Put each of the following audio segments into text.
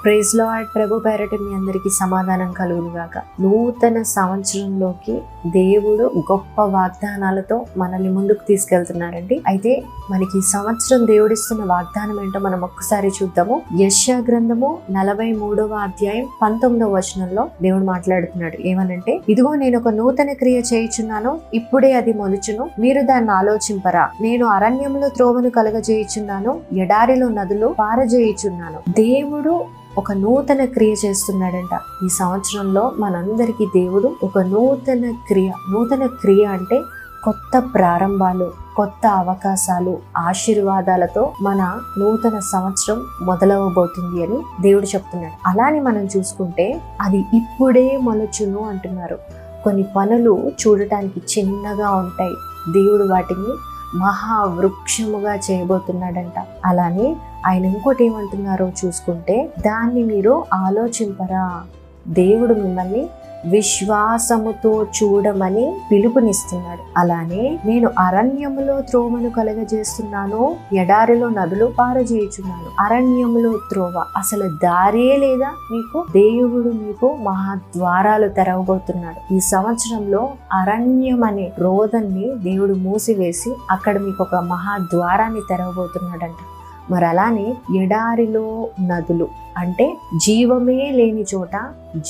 Praise lord. ప్రభు పేరట మీ అందరికీ సమాధానం కలుగును గాక. నూతన సంవత్సరంలోకి దేవుడు గొప్ప వాగ్దానాలతో మనల్ని ముందుకు తీసుకెళ్తున్నారండి. అయితే మనకి ఈ సంవత్సరం దేవుడిస్తున్న వాగ్దానం ఏంటో మనం ఒక్కసారి చూద్దాము. యెషయా గ్రంథము 43వ అధ్యాయం 19వ వచనంలో దేవుడు మాట్లాడుతున్నాడు. ఏమనంటే, ఇదిగో నేను ఒక నూతన క్రియ చేయుచున్నాను, ఇప్పుడే అది మొలుచును, మీరు దాన్ని ఆలోచింపరా. నేను అరణ్యంలో త్రోవను కలగజేయుచున్నాను, ఎడారిలో నదులు పారజేయుచున్నాను. దేవుడు ఒక నూతన క్రియ చేస్తున్నాడంట. ఈ సంవత్సరంలో మనందరికీ దేవుడు ఒక నూతన క్రియ అంటే కొత్త ప్రారంభాలు, కొత్త అవకాశాలు, ఆశీర్వాదాలతో మన నూతన సంవత్సరం మొదలవబోతుంది అని దేవుడు చెప్తున్నాడు. అలానే మనం చూసుకుంటే అది ఇప్పుడే మొలచును అంటున్నారు. కొన్ని పనులు చూడటానికి చిన్నగా ఉంటాయి, దేవుడు వాటిని మహావృక్షముగా చేయబోతున్నాడంట. అలానే ఆయన ఇంకోటి ఏమంటున్నారో చూసుకుంటే, దాన్ని మీరు ఆలోచింపరా. దేవుడు మిమ్మల్ని విశ్వాసముతో చూడమని పిలుపునిస్తున్నాడు. అలానే నేను అరణ్యములో త్రోవను కలగజేస్తున్నాను, ఎడారిలో నదులు పారజేయుచున్నాను. అరణ్యములో త్రోవ, అసలు దారే లేదా మీకు? దేవుడు మీకు మహాద్వారాలు తెరవబోతున్నాడు. ఈ సంవత్సరంలో అరణ్యం అనే రోదన్ని దేవుడు మూసివేసి అక్కడ మీకు ఒక మహాద్వారాన్ని తెరవబోతున్నాడంట. మరి అలానే ఎడారిలో నదులు అంటే జీవమే లేని చోట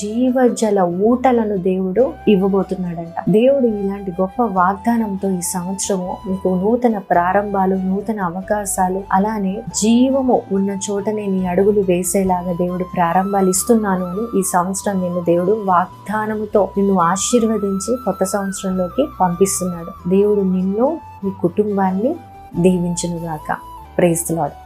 జీవజల ఊటలను దేవుడు ఇవ్వబోతున్నాడంట. దేవుడు ఇలాంటి గొప్ప వాగ్దానంతో ఈ సంవత్సరము మీకు నూతన ప్రారంభాలు, నూతన అవకాశాలు, అలానే జీవము ఉన్న చోటనే నీ అడుగులు వేసేలాగా దేవుడు ప్రారంభాలు ఇస్తున్నాను అని ఈ సంవత్సరం నిన్ను దేవుడు వాగ్దానముతో నిన్ను ఆశీర్వదించి కొత్త సంవత్సరంలోకి పంపిస్తున్నాడు. దేవుడు నిన్ను, నీ కుటుంబాన్ని దీవించునుగాక. Praise the lord.